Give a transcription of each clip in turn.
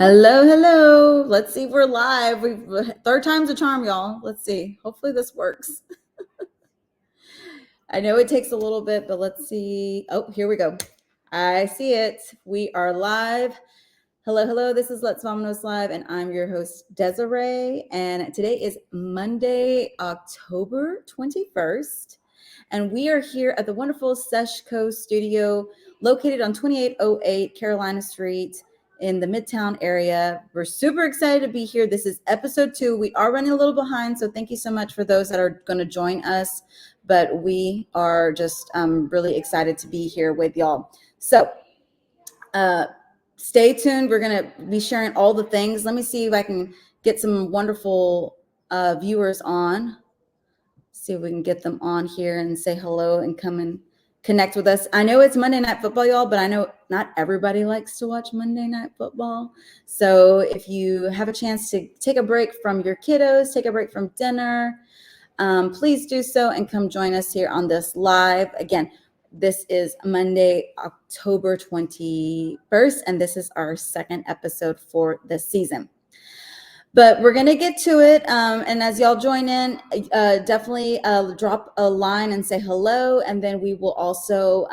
Hello, hello. Let's see if we're live. Third time's a charm, y'all. Let's see. Hopefully this works. I know it takes a little bit, but let's see. Oh, here we go. I see it. We are live. Hello, hello. This is Let's VAMONOS Live, and I'm your host, Desiree. And today is Monday, October 21st. And we are here at the wonderful Seshco studio located on 2808 Carolina Street in the Midtown area. We're super excited to be here. This is episode 2. We are running a little behind, so thank you so much for those that are going to join us. But we are just really excited to be here with y'all. So stay tuned. We're going to be sharing all the things. Let me see if I can get some wonderful viewers on. See if we can get them on here and say hello and come and connect with us. I know it's Monday Night Football, y'all, but I know not everybody likes to watch Monday Night Football. So if you have a chance to take a break from your kiddos, take a break from dinner, please do so and come join us here on this live. Again, this is Monday, October 21st, and this is our second episode for this season. But we're going to get to it. And as y'all join in, definitely drop a line and say hello. And then we will also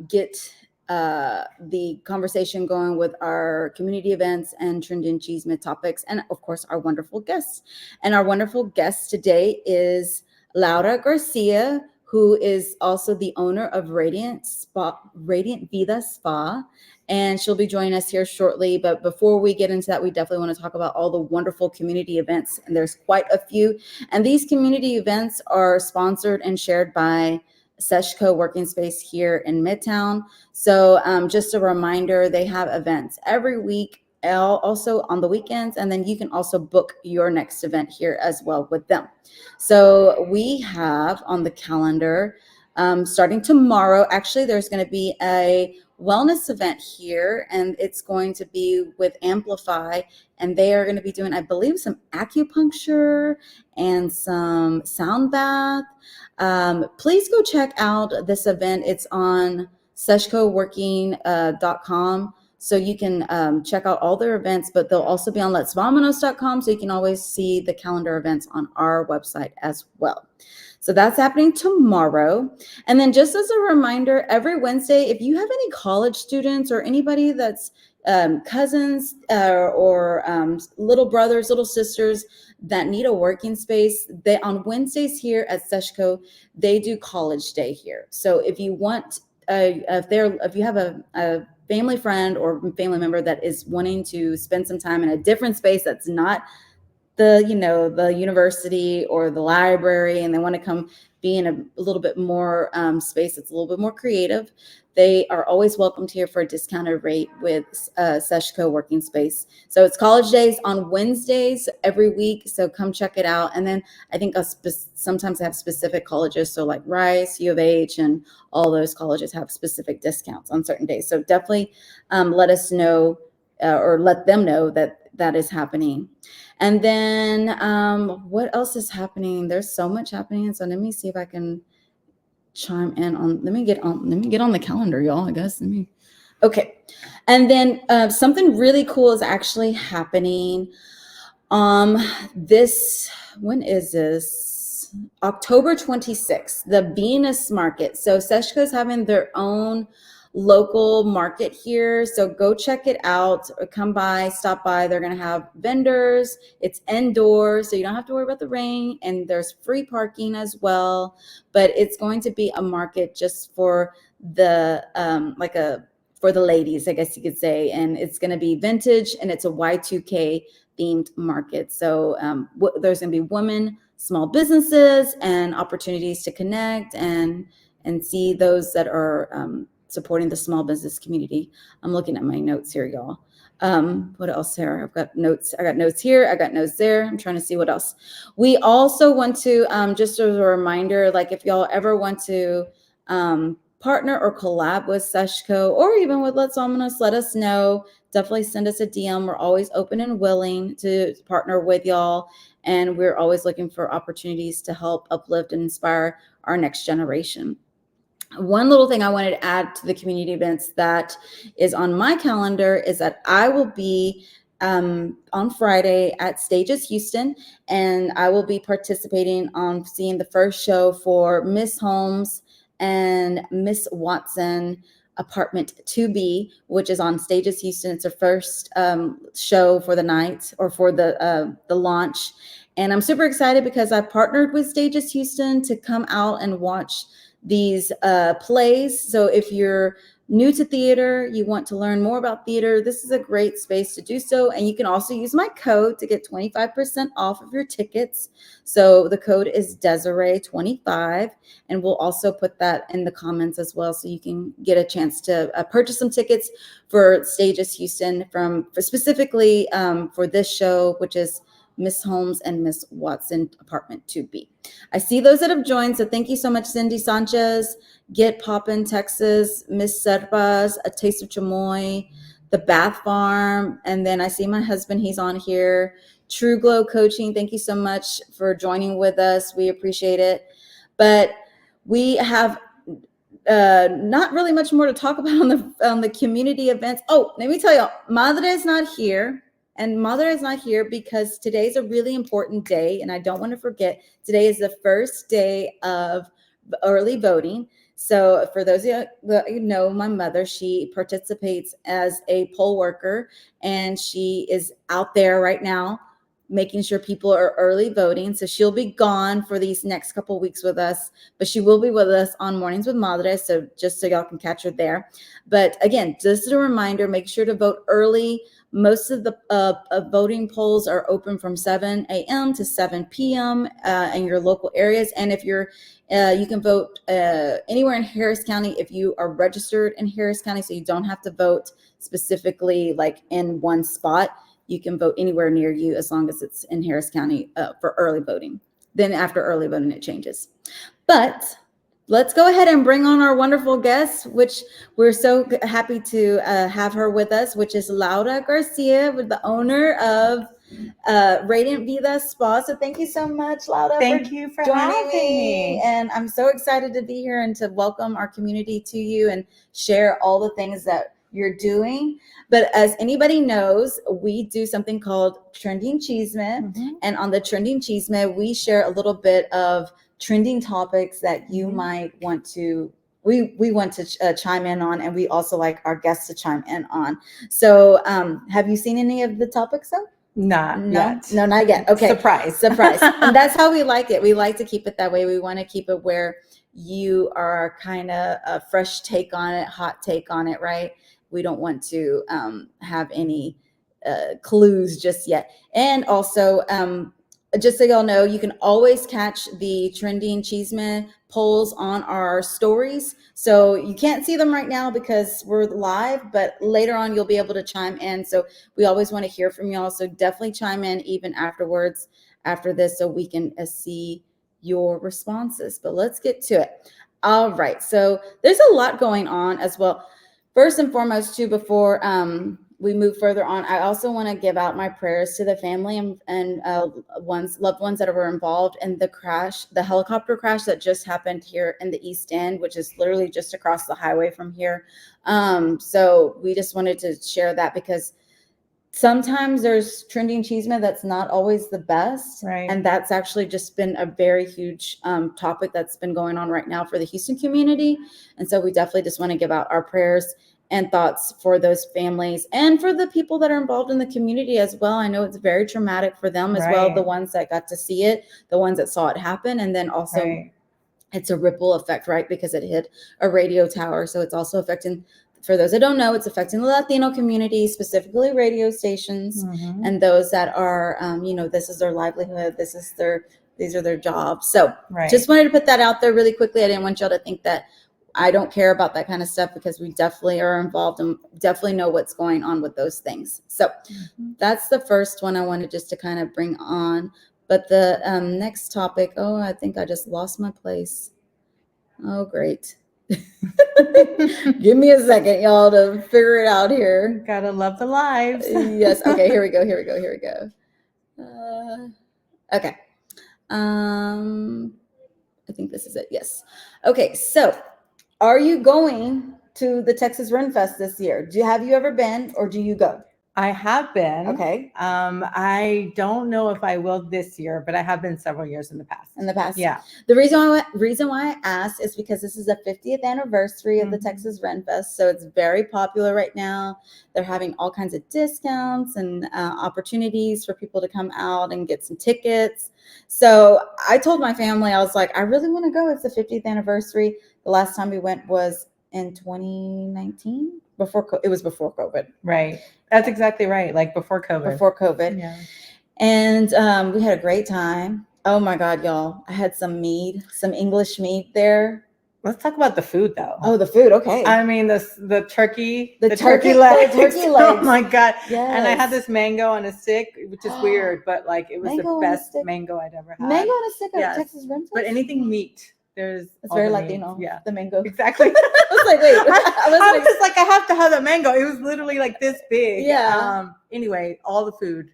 get the conversation going with our community events and trending cheese mid topics. And of course, our wonderful guests. And our wonderful guest today is Laa Garcia, who is also the owner of Radiant Vida Spa. And she'll be joining us here shortly. But before we get into that, we definitely want to talk about all the wonderful community events. And there's quite a few. And these community events are sponsored and shared by Seshco Working Space here in Midtown. So just a reminder, they have events every week, also on the weekends. And then you can also book your next event here as well with them. So we have on the calendar, starting tomorrow, actually, there's going to be a wellness event here, and it's going to be with Amplify, and they are going to be doing, I believe, some acupuncture and some sound bath. Please go check out this event. It's on seshcoworking.com. So you can check out all their events, but they'll also be on letsvamonos.com. So you can always see the calendar events on our website as well. So that's happening tomorrow. And then just as a reminder, every Wednesday, if you have any college students or anybody that's cousins or little brothers, little sisters that need a working space, they on Wednesdays here at Seshco, they do college day here. So if you want, if you have a family friend or family member that is wanting to spend some time in a different space that's not the university or the library, and they want to come be in a little bit more space that's a little bit more creative, they are always welcomed here for a discounted rate with Seshco Working Space. So it's college days on Wednesdays every week, so come check it out. And then I think sometimes they have specific colleges, so like Rice, U of H, and all those colleges have specific discounts on certain days. So definitely let us know or let them know that is happening. And then what else is happening? There's so much happening. So let me see if I can chime in on, let me get on the calendar, y'all, I guess. Okay. And then something really cool is actually happening. When is this? October 26th, the Venus Market. So Seshco is having their own local market here, so go check it out, or come by, stop by. They're going to have vendors. It's indoors, so you don't have to worry about the rain, and there's free parking as well. But it's going to be a market just for the for the ladies, I guess you could say, and it's going to be vintage, and it's a Y2K themed market. So there's going to be women, small businesses, and opportunities to connect and see those that are supporting the small business community. I'm looking at my notes here, y'all. What else here? I've got notes. I got notes here. I got notes there. I'm trying to see what else. We also want to, just as a reminder, like if y'all ever want to partner or collab with Seshco or even with Let's VAMONOS, let us know. Definitely send us a DM. We're always open and willing to partner with y'all. And we're always looking for opportunities to help uplift and inspire our next generation. one little thing I wanted to add to the community events that is on my calendar is that I will be on Friday at Stages Houston, and I will be participating on seeing the first show for Miss Holmes and Miss Watson Apartment 2B, which is on Stages Houston. It's their first show for the night, or for the launch. And I'm super excited because I partnered with Stages Houston to come out and watch these plays. So if you're new to theater, you want to learn more about theater, this is a great space to do so. And you can also use my code to get 25% off of your tickets. So the code is Desiree25, and we'll also put that in the comments as well, so you can get a chance to purchase some tickets for Stages Houston for specifically for this show, which is Miss Holmes and Miss Watson Apartment 2B. I see those that have joined, so thank you so much, Cindy Sanchez, Get Poppin' Texas, Miss Serpas, A Taste of Chamoy, The Bath Farm, and then I see my husband, he's on here. True Glow Coaching, thank you so much for joining with us. We appreciate it. But we have not really much more to talk about on the community events. Oh, let me tell you, Madre is not here. And Mother is not here because today's a really important day, and I don't want to forget, today is the first day of early voting. So for those of you that know my mother, she participates as a poll worker, and she is out there right now making sure people are early voting. So she'll be gone for these next couple weeks with us, but she will be with us on Mornings with Madre. So just so y'all can catch her there. But again, just a reminder, make sure to vote early. Most of the voting polls are open from 7 a.m. to 7 p.m. In your local areas. And if you're, you can vote anywhere in Harris County if you are registered in Harris County, so you don't have to vote specifically like in one spot. You can vote anywhere near you as long as it's in Harris County for early voting. Then after early voting, it changes. But let's go ahead and bring on our wonderful guest, which we're so happy to have her with us, which is Laa Garcia, with the owner of Radiant Vida Spa. So thank you so much, Laa. Thank you for having me. And I'm so excited to be here and to welcome our community to you and share all the things that you're doing. But as anybody knows, we do something called Trending Chisme. Mm-hmm. And on the Trending Chisme, we share a little bit of trending topics that you might want to, we want to chime in on, and we also like our guests to chime in on. So have you seen any of the topics though? Not yet. No, not yet. Okay. Surprise. And that's how we like it. We like to keep it that way. We want to keep it where you are kind of a fresh take on it, hot take on it, right? We don't want to have any clues just yet. And also, just so y'all know, you can always catch the Trending Chisme polls on our stories. So you can't see them right now because we're live, but later on you'll be able to chime in. So we always want to hear from y'all. So definitely chime in even afterwards, after this, so we can see your responses. But let's get to it. All right. So there's a lot going on as well. First and foremost, too, before we move further on, I also want to give out my prayers to the family and loved ones that were involved in the helicopter crash that just happened here in the East End, which is literally just across the highway from here. So we just wanted to share that because sometimes there's Trending Chisme that's not always the best. Right. And that's actually just been a very huge topic that's been going on right now for the Houston community. And so we definitely just want to give out our prayers and thoughts for those families and for the people that are involved in the community as well. I know it's very traumatic for them as well, the ones that got to see it, the ones that saw it happen. And then also it's a ripple effect, right? Because it hit a radio tower. So it's also affecting, for those that don't know, it's affecting the Latino community, specifically radio stations and those that are, this is their livelihood. These are their jobs. So just wanted to put that out there really quickly. I didn't want y'all to think that I don't care about that kind of stuff, because we definitely are involved and definitely know what's going on with those things. So that's the first one I wanted just to kind of bring on. But the next topic, I think I just lost my place. Oh, great. Give me a second, y'all, to figure it out here. Gotta love the lives. Yes. Okay, here we go. Okay. I think this is it. Yes. Okay. So Are you going to the Texas Run Fest this year? Have you ever been, or do you go? I have been. Okay. I don't know if I will this year, but I have been several years in the past. In the past, Yeah. The reason why I asked is because this is the 50th anniversary of the Mhm. Texas Run Fest, so it's very popular right now. They're having all kinds of discounts and opportunities for people to come out and get some tickets. So I told my family, I was like, I really want to go. It's the 50th anniversary. The last time we went was in 2019. It was before COVID. Right. That's exactly right. Like before COVID. Before COVID. Yeah. And we had a great time. Oh my God, y'all. I had some mead, some English mead there. Let's talk about the food though. Oh, the food. Okay. I mean, the turkey, the turkey legs. The turkey legs. Oh my God. Yes. And I had this mango on a stick, which is weird, but like it was Mango the best mango I'd ever had. Mango on a stick at Yes. Texas Run Fest? But anything meat. It's very Latino. Yeah. The mango. Exactly. I was like, wait. I was just like, I have to have that mango. It was literally like this big. Yeah. Anyway, all the food.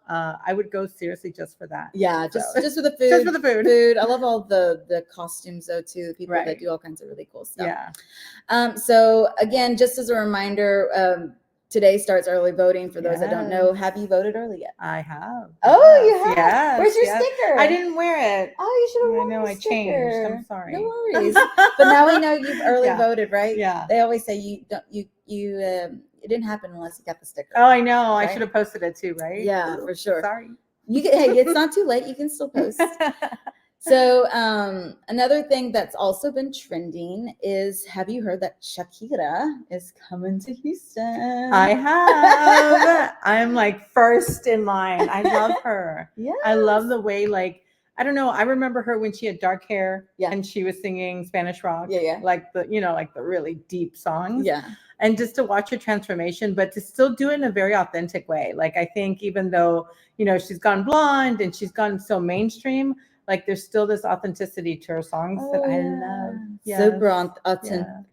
I would go seriously just for that. Yeah, just for the food. Just for the food. I love all the costumes though too. The people that do all kinds of really cool stuff. Yeah. So again, just as a reminder, today starts early voting for those that don't know. Have you voted early yet? I have. Oh, you have? Yes. Where's your sticker? I didn't wear it. Oh, you should have worn I know your I sticker. changed. I'm sorry. No worries. But now we know you've early voted, right? Yeah. They always say it didn't happen unless you got the sticker. Oh, I know. Right? I should have posted it too, right? Yeah, for sure. Sorry. Hey, it's not too late. You can still post. So another thing that's also been trending is, have you heard that Shakira is coming to Houston? I have. I'm like first in line. I love her. Yeah. I love the way, like, I don't know. I remember her when she had dark hair and she was singing Spanish rock. Yeah. Like the really deep songs. Yeah. And just to watch her transformation, but to still do it in a very authentic way. Like, I think even though, she's gone blonde and she's gone so mainstream, like there's still this authenticity to her songs that I love. Yes. Super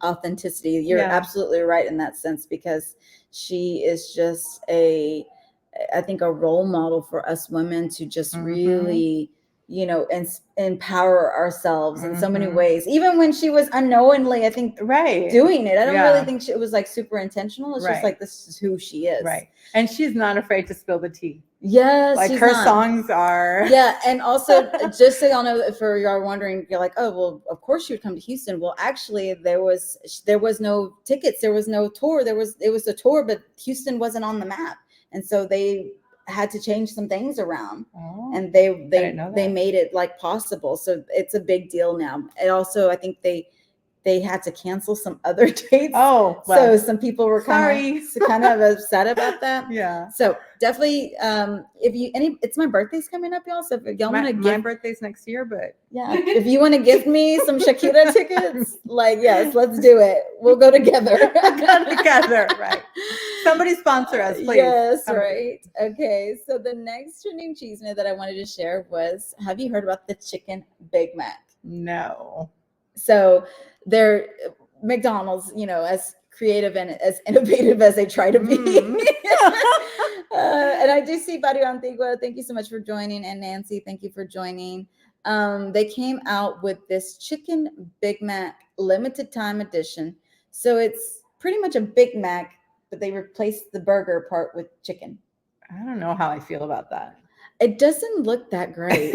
authenticity. You're absolutely right in that sense, because she is just I think a role model for us women to just really, empower ourselves in so many ways. Even when she was unknowingly, I think, doing it. I don't really think it was like super intentional. It's just like, this is who she is. Right. And she's not afraid to spill the tea. Yes. Like her songs are. Yeah. And also, just so y'all know, for y'all wondering, you're like, oh, well, of course she would come to Houston. Well, actually, there was no tickets. There was no tour. It was a tour, but Houston wasn't on the map. And so they had to change some things around, and they made it like possible. So it's a big deal now. And also, I think they had to cancel some other dates. Oh, well, so some people were kind of upset about that. Yeah. So definitely, it's my birthday's coming up, y'all. So if y'all want to my birthday's next year, but if you want to give me some Shakira tickets, like, yes, let's do it. We'll go together. Right. Somebody sponsor us, please. Yes, right. Okay. So the next trending cheese minute that I wanted to share was, have you heard about the chicken Big Mac? No. So McDonald's, as creative and as innovative as they try to be. And I do see Barrio Antigua. Thank you so much for joining. And Nancy, thank you for joining. They came out with this chicken Big Mac limited time edition. So it's pretty much a Big Mac, but they replaced the burger part with chicken. I don't know how I feel about that. It doesn't look that great.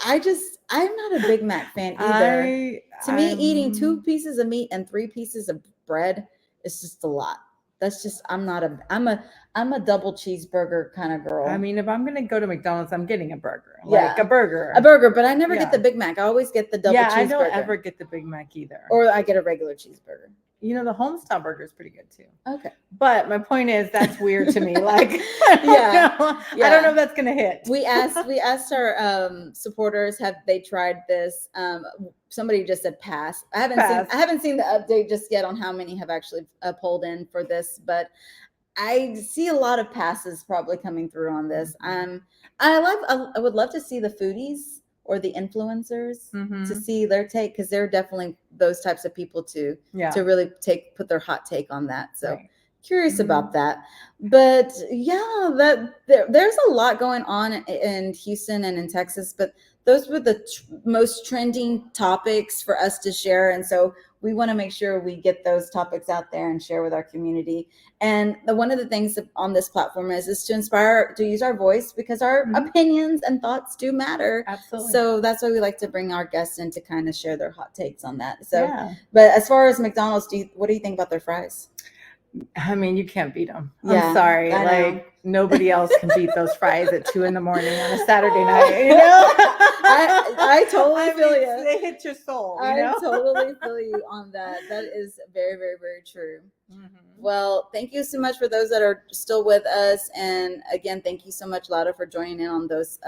I'm not a Big Mac fan either. To me, eating 2 pieces of meat and 3 pieces of bread is just a lot. That's just, I'm a double cheeseburger kind of girl. I mean, if I'm going to go to McDonald's, I'm getting a burger. Like a burger. But I never get the Big Mac. I always get the double cheeseburger. I don't ever get the Big Mac either. Or I get a regular cheeseburger. The Homestyle burger is pretty good too. Okay. But my point is, that's weird to me. Like, I don't know if that's going to hit. We asked our supporters, have they tried this? Somebody just said pass. I haven't seen the update just yet on how many have actually pulled in for this, but I see a lot of passes probably coming through on this. I would love to see the foodies or the influencers to see their take, because they're definitely those types of people to really put their hot take on that. So curious about that. But there's a lot going on in Houston and in Texas, but those were the most trending topics for us to share. And so we want to make sure we get those topics out there and share with our community. And one of the things on this platform is to inspire, to use our voice, because our opinions and thoughts do matter. Absolutely. So that's why we like to bring our guests in to kind of share their hot takes on that. So, but as far as McDonald's, what do you think about their fries? I mean, you can't beat them. Yeah, I'm sorry. I know. Like, nobody else can beat those fries at 2 a.m. on a Saturday night. You know, I totally feel you. They hit your soul. You I know? totally feel you on that. That is very, very, very true. Well, thank you so much for those that are still with us. And again, thank you so much, Lada, for joining in on those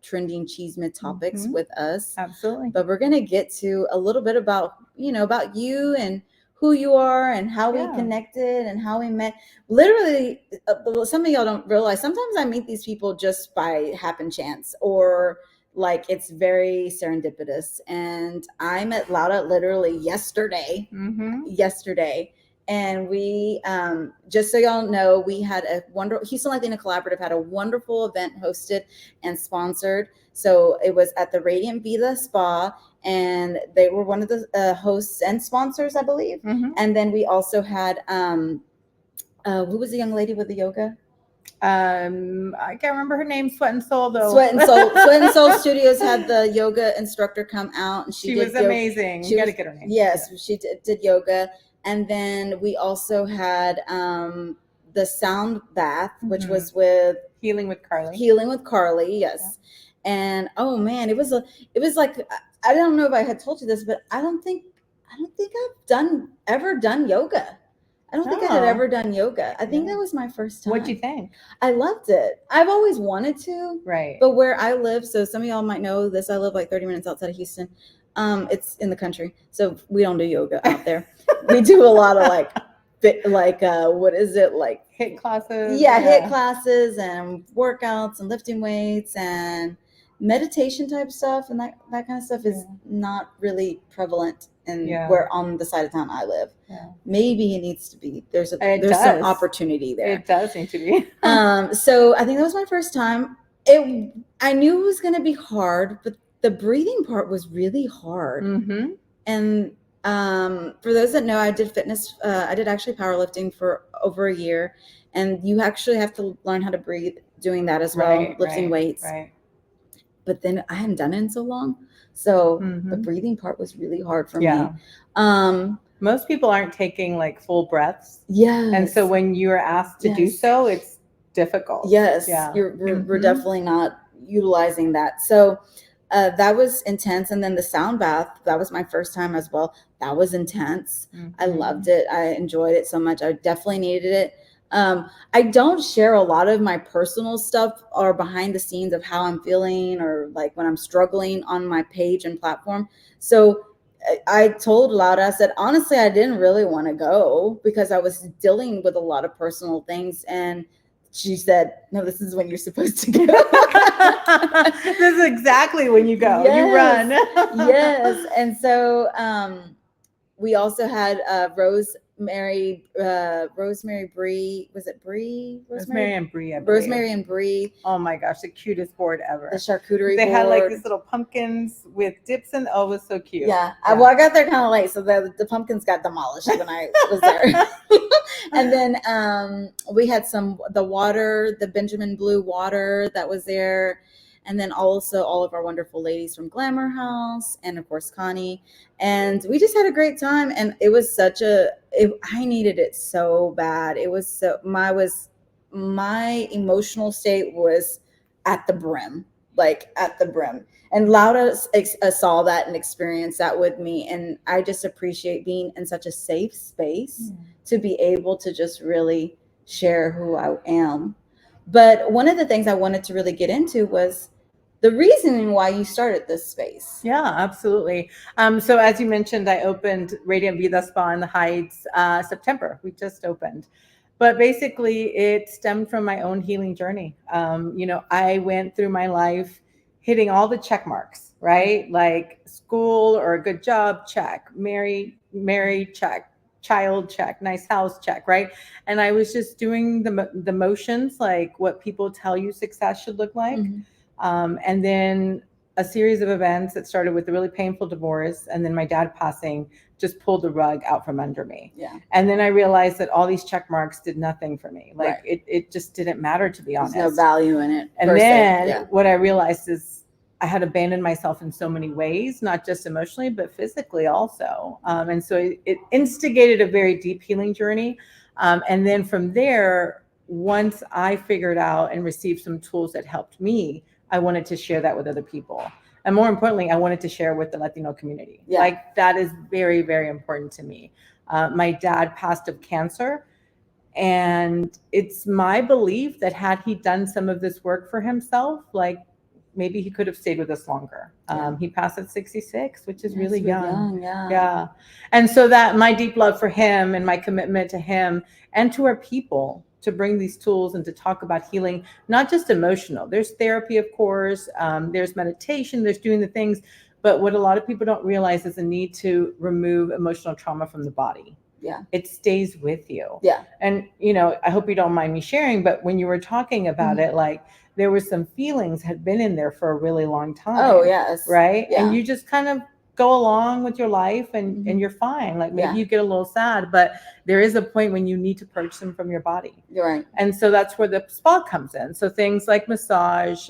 trending cheesemid topics with us. Absolutely. But we're going to get to a little bit about you and who you are and how we connected and how we met. Literally, some of y'all don't realize, sometimes I meet these people just by happen chance, or like it's very serendipitous. And I met Laura literally yesterday. And we, just so y'all know, we had a wonderful, Houston Latino Collaborative had a wonderful event hosted and sponsored. So it was at the Radiant Vida Spa, and they were one of the hosts and sponsors, I believe. And then we also had, who was the young lady with the yoga? I can't remember her name. Sweat and Soul, though. Sweat and Soul Studios had the yoga instructor come out, and she was amazing. You got to get her name. Yes, she did yoga. And then we also had the sound bath, which was with Healing with Carly. Yes. And oh man, it was like, I don't know if I had told you this, but I don't think I've ever done yoga. I don't think I had ever done yoga. I think that was my first time. What'd you think? I loved it. I've always wanted to. Right. But where I live, so some of y'all might know this, I live like 30 minutes outside of Houston. It's in the country, so we don't do yoga out there. We do a lot of what is it, like HIIT classes? Yeah, HIIT classes and workouts and lifting weights and meditation type stuff, and that kind of stuff is not really prevalent in where on the side of town I live. Maybe it needs to be. There's some opportunity there. It does need to be. So I think that was my first time. I knew it was going to be hard, but the breathing part was really hard. And for those that know, I did fitness. I did actually powerlifting for over a year, and you actually have to learn how to breathe doing that as well, lifting weights. But then I hadn't done it in so long, so the breathing part was really hard for me. Most people aren't taking like full breaths. And so when you're asked to do so, it's difficult. We're definitely not utilizing that. So that was intense. And then the sound bath, that was my first time as well. That was intense. I loved it. I enjoyed it so much. I definitely needed it. I don't share a lot of my personal stuff or behind the scenes of how I'm feeling or like when I'm struggling on my page and platform. So I told Laura, I said, honestly, I didn't really want to go because I was dealing with a lot of personal things. And she said, no, this is when you're supposed to go. This is exactly when you go. You run. Yes. And so we also had Rosemary Bree. Was it Bree? Rosemary and Bree. Rosemary and Bree. Oh my gosh, the cutest board ever. The charcuterie They board. had like these little pumpkins with dips, and it was so cute. Yeah. I got there kind of late, so the pumpkins got demolished when I was there. And then we had the water, the Benjamin Blue water that was there. And then also all of our wonderful ladies from Glamour House, and of course Connie, and we just had a great time. And it was I needed it so bad. It was so my emotional state was at the brim. And Laura saw that and experienced that with me. And I just appreciate being in such a safe space to be able to just really share who I am. But one of the things I wanted to really get into was the reasoning why you started this space. Yeah, absolutely. So as you mentioned, I opened Radiant Vida Spa in the Heights September. We just opened. But basically, it stemmed from my own healing journey. I went through my life hitting all the check marks, right? Like school or a good job, check. Married, check. Child, check. Nice house, check, right? And I was just doing the motions, like what people tell you success should look like. And then a series of events that started with a really painful divorce, and then my dad passing just pulled the rug out from under me. Yeah. And then I realized that all these check marks did nothing for me. Like it just didn't matter, to be honest. There's no value in it. And then what I realized is I had abandoned myself in so many ways, not just emotionally, but physically also. And so it instigated a very deep healing journey. And then from there, once I figured out and received some tools that helped me, I wanted to share that with other people. And more importantly, I wanted to share with the Latino community. Yeah. Like that is very, very important to me. My dad passed of cancer. And it's my belief that had he done some of this work for himself, like maybe he could have stayed with us longer. He passed at 66, which is really young. Yeah. And so that my deep love for him and my commitment to him and to our people to bring these tools and to talk about healing, not just emotional. There's therapy, of course. There's meditation. There's doing the things. But what a lot of people don't realize is the need to remove emotional trauma from the body. Yeah. It stays with you. Yeah. And, you know, I hope you don't mind me sharing, but when you were talking about it, like there were some feelings had been in there for a really long time. Oh, yes. Right. Yeah. And you just kind of go along with your life and you're fine. Like maybe you get a little sad, but there is a point when you need to purge them from your body. You're right. And so that's where the spa comes in. So things like massage,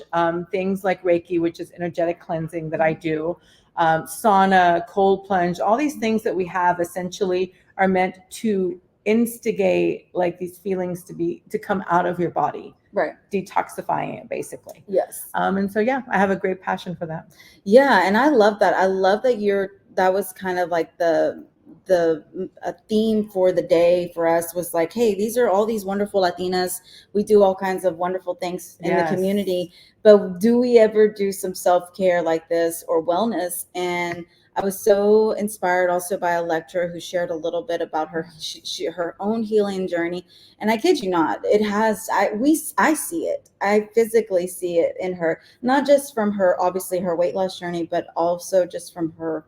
things like Reiki, which is energetic cleansing that I do, sauna, cold plunge, all these things that we have essentially are meant to instigate like these feelings to come out of your body. Right. Detoxifying it basically. Yes. And so, yeah, I have a great passion for that. Yeah. And I love that. I love that that was kind of like a theme for the day for us was like, hey, these are all these wonderful Latinas. We do all kinds of wonderful things in the community, but do we ever do some self-care like this or wellness? And I was so inspired also by a lecturer who shared a little bit about her own healing journey. And I kid you not, I see it. I physically see it in her, not just from her, obviously her weight loss journey, but also just from her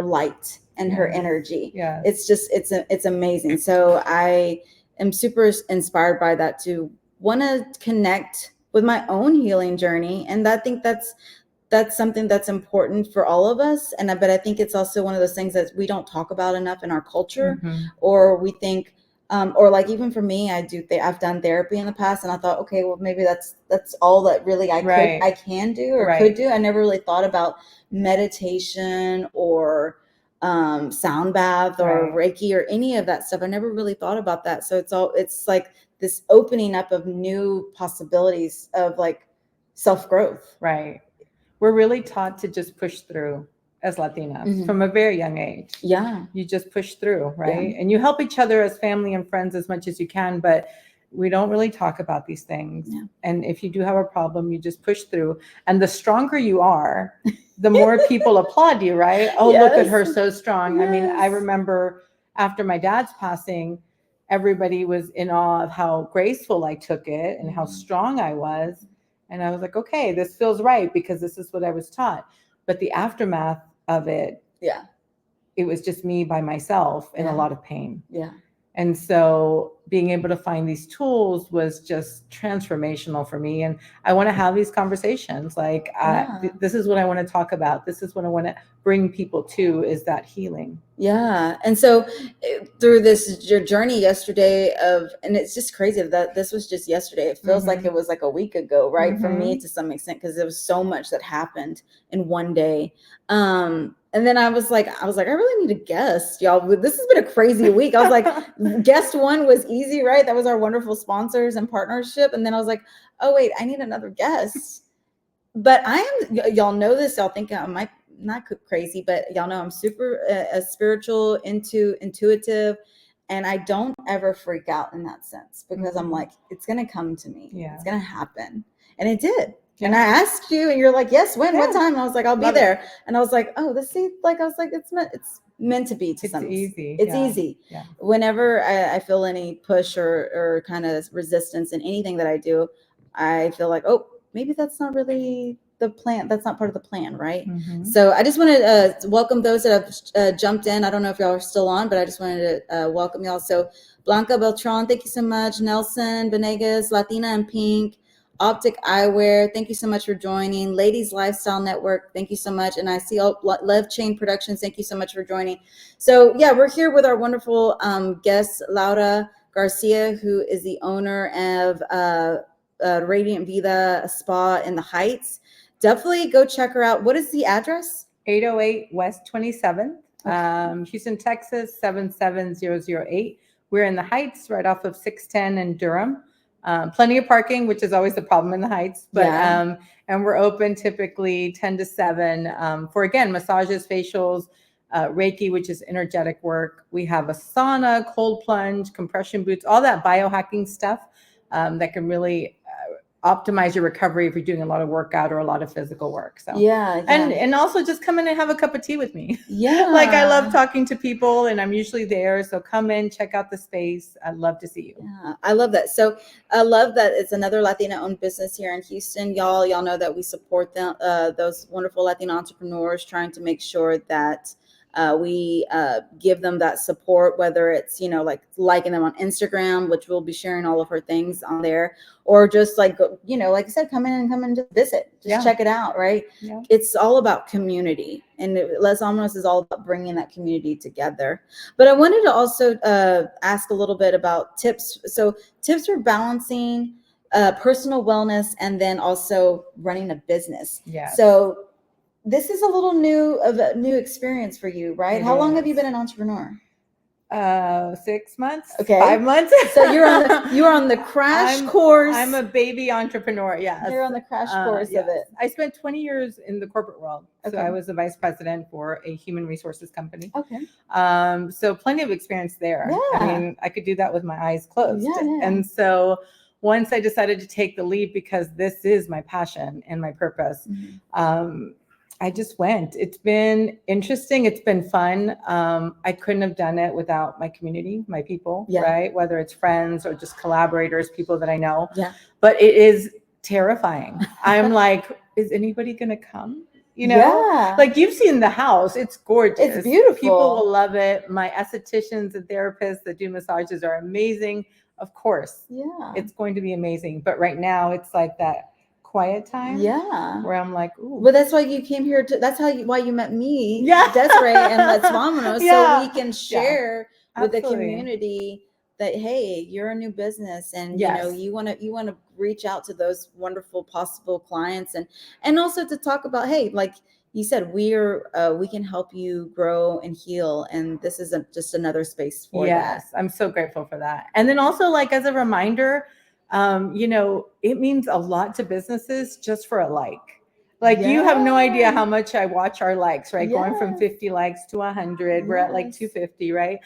light and her energy. Yeah. It's amazing. So I am super inspired by that to want to connect with my own healing journey. And I think that's something that's important for all of us. But I think it's also one of those things that we don't talk about enough in our culture, or we think, or like even for me, I've done therapy in the past, and I thought, okay, well maybe that's all that really I can do or could do. I never really thought about meditation or sound bath or Reiki or any of that stuff. I never really thought about that. So it's like this opening up of new possibilities of like self-growth. Right. We're really taught to just push through as Latinas from a very young age. Yeah. You just push through, right? Yeah. And you help each other as family and friends as much as you can, but we don't really talk about these things. Yeah. And if you do have a problem, you just push through. And the stronger you are, the more people applaud you, right? Oh, look at her, so strong. Yes. I mean, I remember after my dad's passing, everybody was in awe of how graceful I took it and how strong I was. And I was like, okay, this feels right because this is what I was taught. But the aftermath of it, it was just me by myself in a lot of pain. Yeah. And so being able to find these tools was just transformational for me. And I want to have these conversations. Like, this is what I want to talk about. This is what I want to bring people to, is that healing. Yeah. And so through your journey yesterday and it's just crazy that this was just yesterday. It feels like it was like a week ago, right? For me to some extent, because there was so much that happened in one day. And then I was like, I really need a guest, y'all. This has been a crazy week. I was like, guest one was easy, right? That was our wonderful sponsors and partnership. And then I was like, oh wait, I need another guest. But y'all know this, y'all think I might not crazy, but y'all know I'm super spiritual, intuitive, and I don't ever freak out in that sense because I'm like, it's going to come to me. Yeah. It's going to happen. And it did. Yeah. And I asked you and you're like, yes, when, what time? And I was like, I'll be there. And I was like, oh, it's meant to be to some extent. Easy. It's easy. Yeah. Whenever I feel any push or kind of resistance in anything that I do, I feel like, oh, maybe that's not really the plan. That's not part of the plan, right? So I just wanted to welcome those that have jumped in. I don't know if y'all are still on, but I just wanted to welcome y'all. So Blanca Beltran, thank you so much. Nelson Benegas, Latina in Pink, Optic Eyewear, thank you so much for joining. Ladies Lifestyle Network, thank you so much. And I see Love Chain Productions, thank you so much for joining. So yeah, we're here with our wonderful guest, Laa Garcia, who is the owner of Radiant Vida Spa in the Heights. Definitely go check her out. What is the address? 808 West 27th, Houston, Texas, 77008. We're in the Heights, right off of 610 and Durham. Plenty of parking, which is always the problem in the Heights. But Yeah. and we're open typically 10 to 7 for, again, massages, facials, Reiki, which is energetic work. We have a sauna, cold plunge, compression boots, all that biohacking stuff that can really optimize your recovery if you're doing a lot of workout or a lot of physical work. So Yeah. and also just come in and have a cup of tea with me. Yeah. Like, I love talking to people and I'm usually there. So come in, check out the space. I'd love to see you. Yeah, I love that. So I love that it's another Latina owned business here in Houston. Y'all know that we support them, those wonderful Latino entrepreneurs, trying to make sure that we give them that support, whether it's, like liking them on Instagram, which we'll be sharing all of her things on there, or just like, like I said, come in and just visit, just check it out. Right. Yeah. It's all about community, and Les Vamonos is all about bringing that community together. But I wanted to also ask a little bit about tips. So tips for balancing personal wellness and then also running a business. Yeah. So this is a little new experience for you, right? How long have you been an entrepreneur? 6 months. Okay. 5 months. So you're on the crash course. I'm a baby entrepreneur. Yeah. You're on the crash course of it. I spent 20 years in the corporate world. Okay. So I was the vice president for a human resources company. Okay. So plenty of experience there. Yeah. I mean, I could do that with my eyes closed. Yeah. And so once I decided to take the leap, because this is my passion and my purpose, I just went. It's been interesting. It's been fun. I couldn't have done it without my community, my people, right? Whether it's friends or just collaborators, people that I know. Yeah. But it is terrifying. I'm like, is anybody going to come? Like, you've seen the house. It's gorgeous. It's beautiful. People will love it. My estheticians and therapists that do massages are amazing. Of course. Yeah. It's going to be amazing. But right now it's like that quiet time, where I'm like, ooh. But that's why you came here that's why you met me, Desiree, and Let's Vamonos, so we can share with the community that, hey, you're a new business, and you want to reach out to those wonderful possible clients, and also to talk about, hey, like you said, we can help you grow and heal, and this is just another space for that. I'm so grateful for that. And then also, like, as a reminder, it means a lot to businesses just for a like. You have no idea how much I watch our likes, right? Going from 50 likes to 100. We're at like 250, right?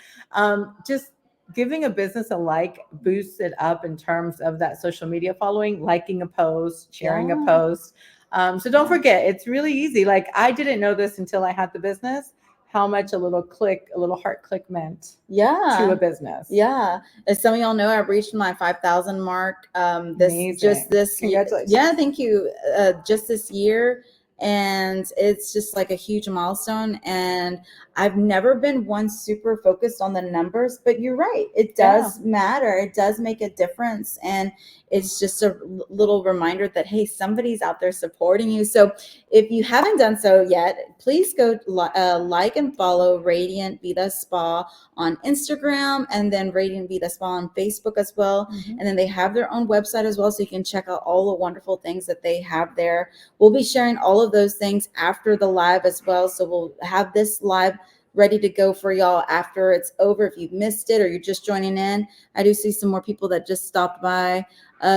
Just giving a business a like boosts it up in terms of that social media following, liking a post, sharing a post. So don't forget, it's really easy. Like, I didn't know this until I had the business, how much a little heart click meant to a business. Yeah. As some of y'all know, I've reached my 5,000 mark. Congratulations. Yeah, thank you. Just this year. And it's just like a huge milestone. And I've never been one super focused on the numbers, but you're right. It does matter. It does make a difference. And it's just a little reminder that, hey, somebody's out there supporting you. So if you haven't done so yet, please go like and follow Radiant Vida Spa on Instagram, and then Radiant Vida Spa on Facebook as well. And then they have their own website as well, so you can check out all the wonderful things that they have there. We'll be sharing all of those things after the live as well. So we'll have this live ready to go for y'all after it's over. If you've missed it or you're just joining in, I do see some more people that just stopped by.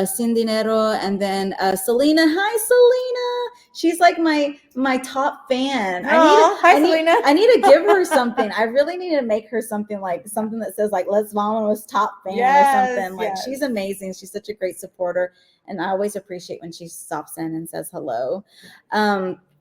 Sin Dinero, and then Selena. Hi, Selena. She's like my top fan. Selena. I need to give her something. I really need to make her something that says like Let's Vamonos top fan or something. Like, she's amazing. She's such a great supporter, and I always appreciate when she stops in and says hello.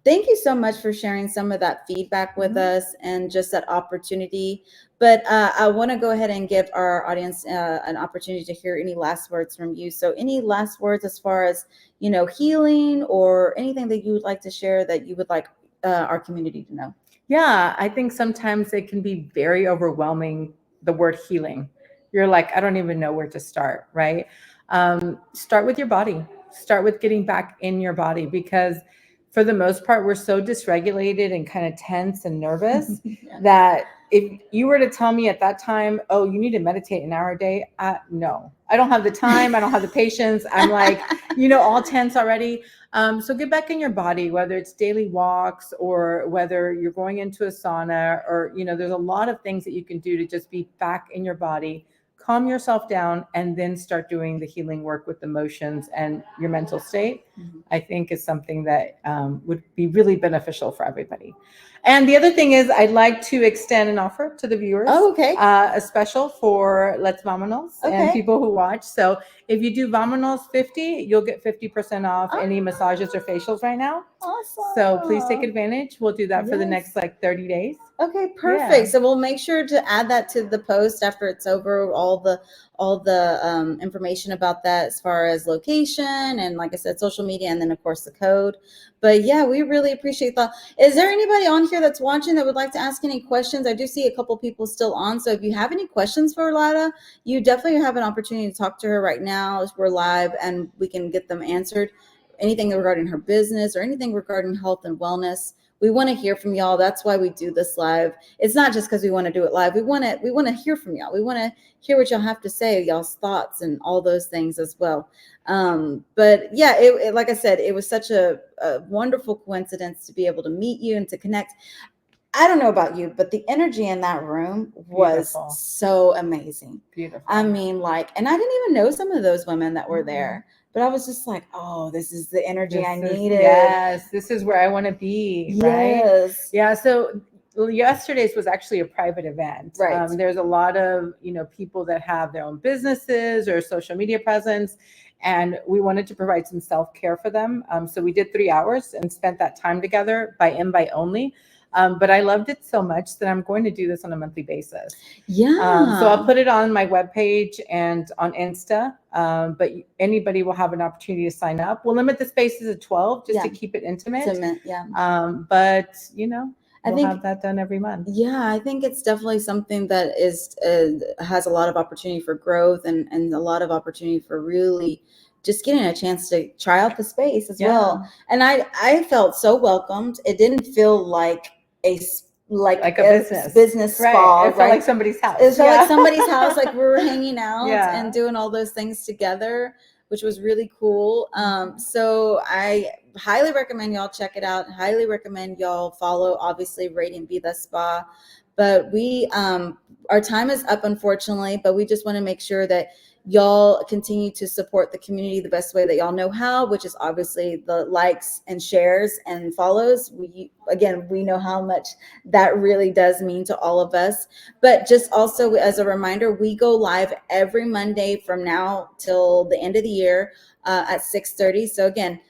Thank you so much for sharing some of that feedback with us and just that opportunity. But I want to go ahead and give our audience an opportunity to hear any last words from you. So any last words as far as, healing or anything that you would like to share that you would like our community to know? Yeah, I think sometimes it can be very overwhelming, the word healing. You're like, I don't even know where to start, right? Start with your body. start with getting back in your body, because for the most part, we're so dysregulated and kind of tense and nervous that if you were to tell me at that time, oh, you need to meditate an hour a day, no, I don't have the time. I don't have the patience. I'm like, all tense already. So get back in your body, whether it's daily walks or whether you're going into a sauna, or, there's a lot of things that you can do to just be back in your body, calm yourself down, and then start doing the healing work with emotions and your mental state. I think is something that would be really beneficial for everybody. And the other thing is, I'd like to extend an offer to the viewers. Oh, okay. A special for Let's Vamonos and people who watch. So if you do Vamonos 50, you'll get 50% off any massages or facials right now. Awesome. So please take advantage. We'll do that for the next 30 days. Okay, perfect. Yeah. So we'll make sure to add that to the post after it's over, all the information about that as far as location and, like I said, social media, and then of course the code. But yeah, we really appreciate that. Is there anybody on here that's watching that would like to ask any questions? I do see a couple people still on. So if you have any questions for Lada, you definitely have an opportunity to talk to her right now. We're live and we can get them answered. Anything regarding her business or anything regarding health and wellness. We want to hear from y'all. That's why we do this live. It's not just because we want to do it live. We want to hear from y'all. We want to hear what y'all have to say, y'all's thoughts and all those things as well. But yeah, it like I said, it was such a wonderful coincidence to be able to meet you and to connect. I don't know about you, but the energy in that room was beautiful. So amazing. Beautiful. I mean, and I didn't even know some of those women that were there. But I was just like, oh, this is the energy I needed. Yes, this is where I want to be, right? Yes. Yeah, so yesterday's was actually a private event. Right. There's a lot of, people that have their own businesses or social media presence, and we wanted to provide some self-care for them. So we did 3 hours and spent that time together by invite only. But I loved it so much that I'm going to do this on a monthly basis. Yeah. So I'll put it on my webpage and on Insta. But anybody will have an opportunity to sign up. We'll limit the spaces to 12 just to keep it intimate. But I think have that done every month. Yeah, I think it's definitely something that has a lot of opportunity for growth and a lot of opportunity for really just getting a chance to try out the space as well. And I felt so welcomed. It didn't feel like a business spa. It felt like somebody's house. It felt like somebody's house, like we were hanging out and doing all those things together, which was really cool. So I highly recommend y'all check it out. Highly recommend y'all follow, obviously, Radiant Vida Spa. But we, our time is up, unfortunately, but we just want to make sure that y'all continue to support the community the best way that y'all know how, which is obviously the likes and shares and follows. We know how much that really does mean to all of us. But just also as a reminder, we go live every Monday from now till the end of the year at 6:30. So again,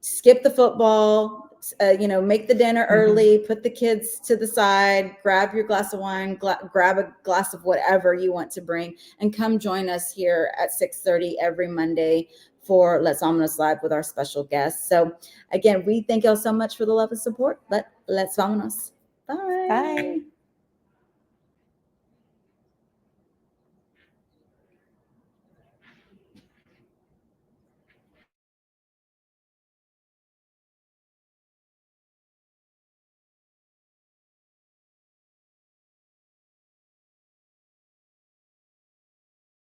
skip the football, make the dinner early, put the kids to the side, grab your glass of wine, grab a glass of whatever you want to bring, and come join us here at 6:30 every Monday for Let's Vamonos Live with our special guests. So again, we thank y'all so much for the love and support. Let's Vamonos. Bye. Bye.